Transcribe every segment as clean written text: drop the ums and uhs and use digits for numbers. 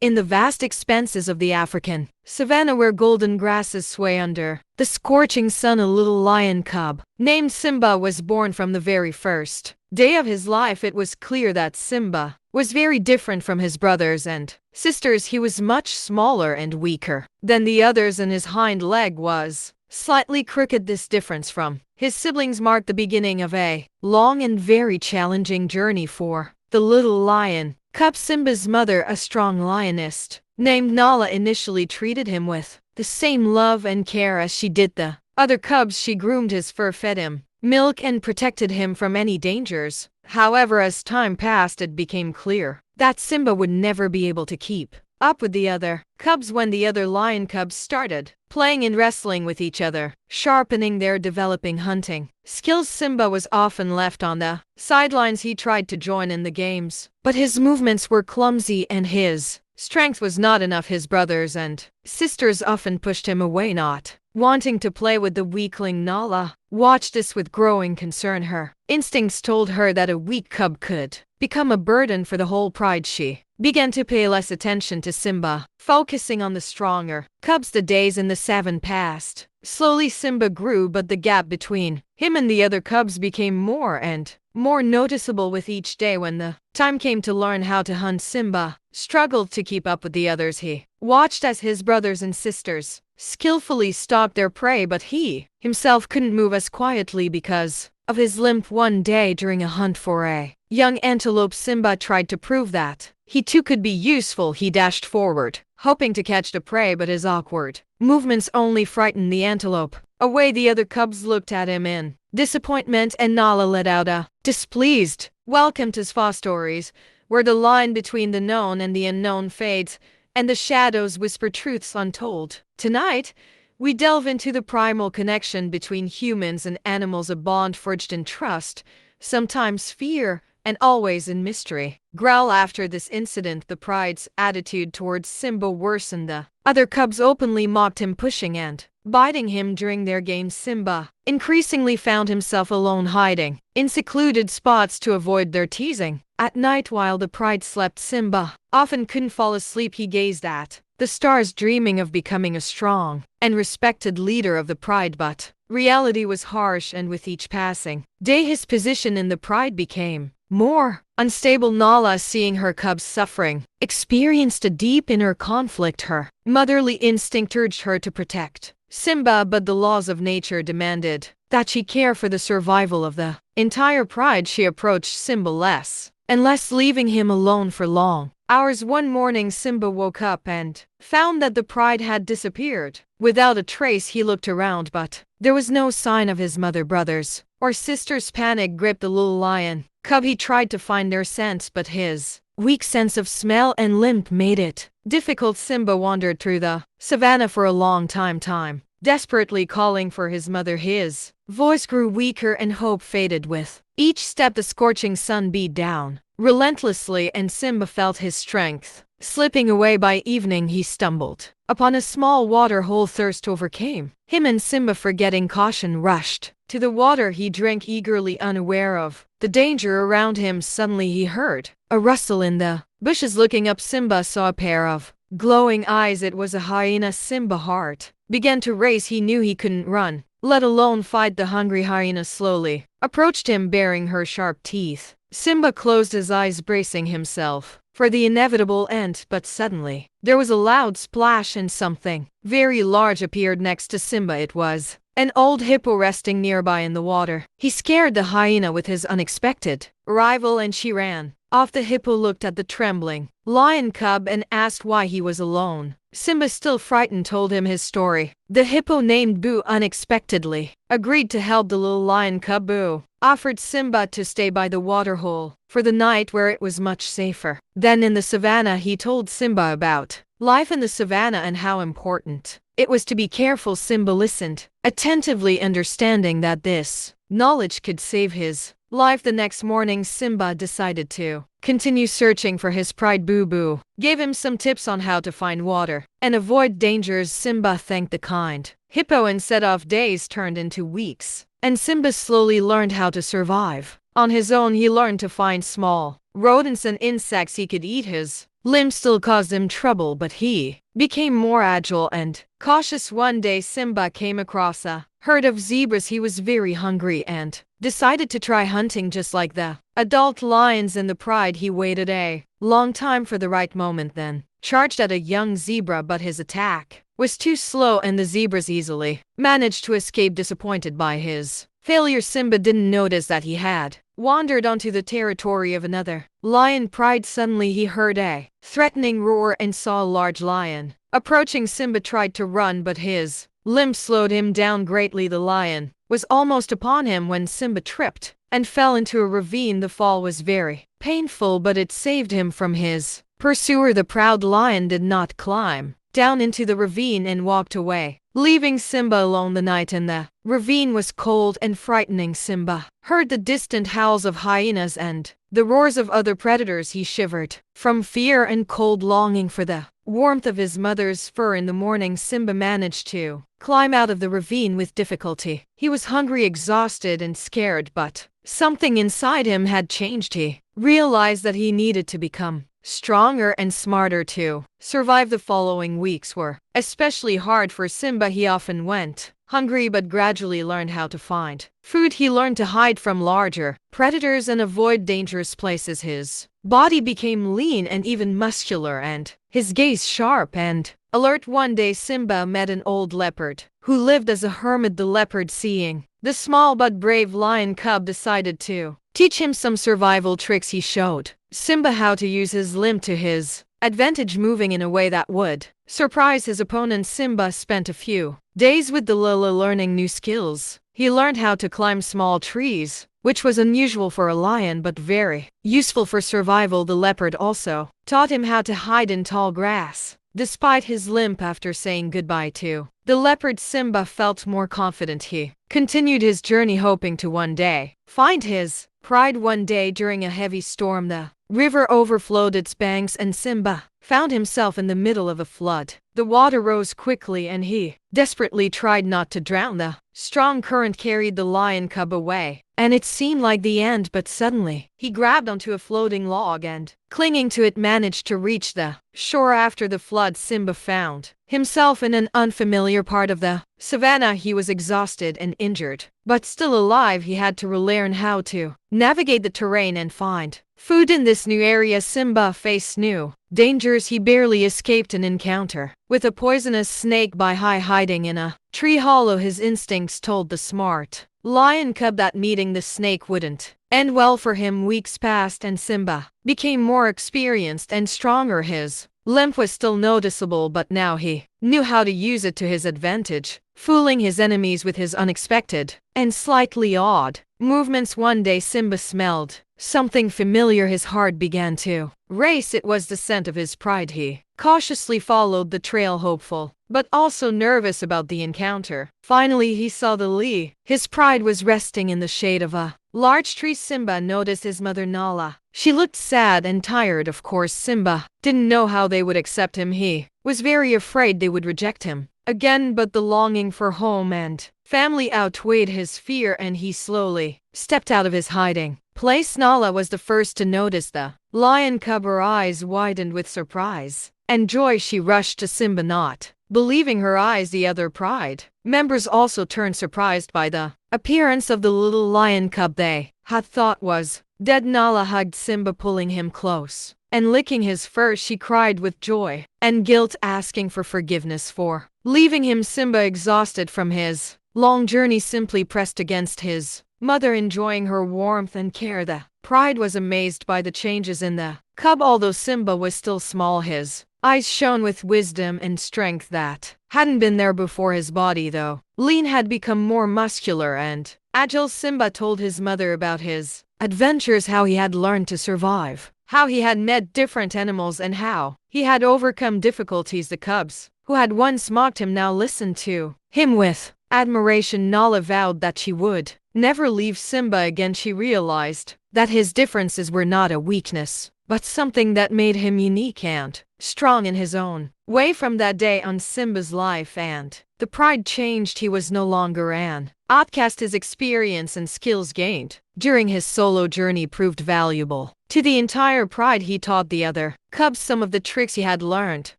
in the vast expanses of the African savanna where golden grasses sway under the scorching sun, a little lion cub named Simba was born. From the very first day of his life, it was clear that Simba was very different from his brothers and sisters. He was much smaller and weaker than the others, and his hind leg was slightly crooked. This difference from his siblings marked the beginning of a long and very challenging journey for the little lion cub. Simba's mother, a strong lioness named Nala, initially treated him with the same love and care as she did the other cubs. She groomed his fur, fed him milk, and protected him from any dangers. However, as time passed, it became clear that Simba would never be able to keep up with the other cubs. When the other lion cubs started playing and wrestling with each other, sharpening their developing hunting skills, Simba was often left on the sidelines. He tried to join in the games, but his movements were clumsy and his strength was not enough. His brothers and sisters often pushed him away, not wanting to play with the weakling. Nala watched this with growing concern. Her instincts told her that a weak cub could become a burden for the whole pride. She began to pay less attention to Simba, focusing on the stronger cubs. The days in the savannah passed. Slowly Simba grew, but the gap between him and the other cubs became more and more noticeable with each day. When the time came to learn how to hunt, Simba struggled to keep up with the others. He watched as his brothers and sisters skillfully stalked their prey, but he himself couldn't move as quietly because of his limp. One day during a hunt for a young antelope, Simba tried to prove that he too could be useful. He dashed forward, hoping to catch the prey, but his awkward movements only frightened the antelope away. The other cubs looked at him in disappointment, and Nala let out a displeased welcome to Sfa stories, where the line between the known and the unknown fades, and the shadows whisper truths untold. Tonight, we delve into the primal connection between humans and animals, a bond forged in trust, sometimes fear, and always in mystery. Growl. After this incident, the pride's attitude towards Simba worsened. The other cubs openly mocked him, pushing and biting him during their games. Simba increasingly found himself alone, hiding in secluded spots to avoid their teasing. At night, while the pride slept, Simba often couldn't fall asleep. He gazed at the stars, dreaming of becoming a strong and respected leader of the pride, but reality was harsh, and with each passing day his position in the pride became more unstable. Nala, seeing her cubs suffering, experienced a deep inner conflict. Her motherly instinct urged her to protect Simba, but the laws of nature demanded that she care for the survival of the entire pride. She approached Simba less and less, leaving him alone for long hours. One morning, Simba woke up and found that the pride had disappeared without a trace. He looked around, but there was no sign of his mother, brothers, or sisters. Panic gripped the little lion cub. He tried to find their scents, but his weak sense of smell and limp made it difficult. Simba wandered through the savannah for a long time, desperately calling for his mother. His voice grew weaker and hope faded with each step. The scorching sun beat down relentlessly, and Simba felt his strength slipping away. By evening, he stumbled upon a small water hole. Thirst overcame him, and Simba, forgetting caution, rushed to the water. He drank eagerly, unaware of the danger around him. Suddenly he heard a rustle in the bushes. Looking up, Simba saw a pair of glowing eyes. It was a hyena. Simba's heart began to race. He knew he couldn't run, let alone fight. The hungry hyena slowly approached him, baring her sharp teeth. Simba closed his eyes, bracing himself for the inevitable end, but suddenly there was a loud splash and something very large appeared next to Simba. It was an old hippo resting nearby in the water. He scared the hyena with his unexpected arrival, and she ran off. The hippo looked at the trembling lion cub and asked why he was alone. Simba, still frightened, told him his story. The hippo, named Boo, unexpectedly agreed to help the little lion cub. Boo offered Simba to stay by the waterhole for the night, where it was much safer than in the savannah. He told Simba about life in the savannah and how important it was to be careful. Simba listened attentively, understanding that this knowledge could save his life. The next morning, Simba decided to continue searching for his pride. Boo gave him some tips on how to find water and avoid dangers. Simba thanked the kind hippo, and set off. Days turned into weeks, and Simba slowly learned how to survive on his own. He learned to find small rodents and insects he could eat. His limbs still caused him trouble, but he became more agile and cautious. One day Simba came across a herd of zebras. He was very hungry and decided to try hunting just like the adult lions. In the pride, he waited a long time for the right moment, then charged at a young zebra, but his attack was too slow and the zebras easily managed to escape. Disappointed by his failure, Simba didn't notice that he had wandered onto the territory of another lion. Pride. Suddenly he heard a threatening roar and saw a large lion approaching. Simba tried to run, but his limbs slowed him down greatly. The lion was almost upon him when Simba tripped and fell into a ravine. The fall was very painful, but it saved him from his pursuer. The proud lion did not climb down into the ravine and walked away, leaving Simba alone. The night in the ravine was cold and frightening. Simba heard the distant howls of hyenas and the roars of other predators. He shivered from fear and cold, longing for the warmth of his mother's fur. In the morning, Simba managed to climb out of the ravine with difficulty. He was hungry, exhausted, and scared, but something inside him had changed. He realized that he needed to become stronger and smarter to survive. The following weeks were especially hard for Simba. He often went hungry, but gradually learned how to find food. He learned to hide from larger predators and avoid dangerous places. His body became lean and even muscular, and his gaze sharp and alert. One day Simba met an old leopard who lived as a hermit. The leopard, seeing the small but brave lion cub, decided to teach him some survival tricks. He showed Simba how to use his limb to his advantage, moving in a way that would surprise his opponent. Simba spent a few days with the Lila learning new skills. He learned how to climb small trees, which was unusual for a lion but very useful for survival. The leopard also taught him how to hide in tall grass. Despite his limp, after saying goodbye to the leopard, Simba felt more confident. He continued his journey, hoping to one day find his pride. One day during a heavy storm, the river overflowed its banks and Simba found himself in the middle of a flood. The water rose quickly and he desperately tried not to drown. The strong current carried the lion cub away, and it seemed like the end, but suddenly he grabbed onto a floating log and, clinging to it, managed to reach the shore. After the flood, Simba found himself in an unfamiliar part of the savannah. He was exhausted and injured, but still alive. He had to relearn how to navigate the terrain and find food in this new area. Simba faced new dangers. He barely escaped an encounter with a poisonous snake by hiding in a tree hollow. His instincts told the smart lion cub that meeting the snake wouldn't end well for him. Weeks passed and Simba became more experienced and stronger. His limp was still noticeable, but now he knew how to use it to his advantage, fooling his enemies with his unexpected and slightly odd movements. One day Simba smelled something familiar. His heart began to race. It was the scent of his pride. He cautiously followed the trail, hopeful but also nervous about the encounter. Finally he saw the Lee. His pride was resting in the shade of a large tree. Simba noticed his mother Nala. She looked sad and tired. Of course, Simba didn't know how they would accept him. He was very afraid they would reject him again, but the longing for home and family outweighed his fear, and he slowly stepped out of his hiding place. Nala was the first to notice the lion cub. Her eyes widened with surprise and joy. She rushed to Simba, not believing her eyes. The other pride members also turned, surprised by the appearance of the little lion cub they had thought was dead. Nala hugged Simba, pulling him close and licking his fur. She cried with joy and guilt, asking for forgiveness for leaving him. Simba, exhausted from his long journey, simply pressed against his mother, enjoying her warmth and care. The pride was amazed by the changes in the cub. Although Simba was still small, his eyes shone with wisdom and strength that hadn't been there before. His body, though lean, had become more muscular and agile. Simba told his mother about his adventures, how he had learned to survive, how he had met different animals, and how he had overcome difficulties. The cubs, who had once mocked him, now listened to him with admiration. Nala vowed that she would never leave Simba again. She realized that his differences were not a weakness, but something that made him unique and strong in his own way. From that day on, Simba's life and the pride changed. He was no longer an outcast. His experience and skills gained during his solo journey proved valuable to the entire pride. He taught the other cubs some of the tricks he had learned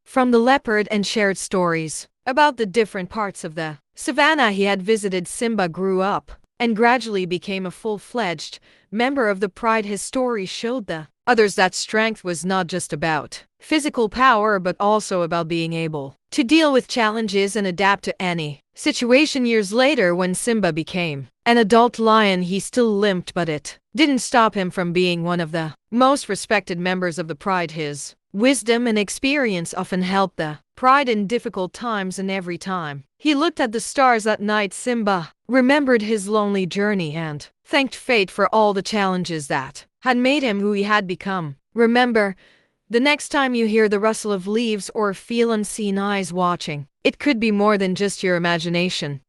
from the leopard and shared stories about the different parts of the savannah he had visited. Simba grew up and gradually became a full-fledged member of the pride. His story showed the others that strength was not just about physical power but also about being able to deal with challenges and adapt to any situation. Years later, when Simba became an adult lion, he still limped, but it didn't stop him from being one of the most respected members of the pride. His wisdom and experience often helped the pride in difficult times, and every time he looked at the stars at night, Simba remembered his lonely journey and thanked fate for all the challenges that had made him who he had become. Remember, the next time you hear the rustle of leaves or feel unseen eyes watching, it could be more than just your imagination.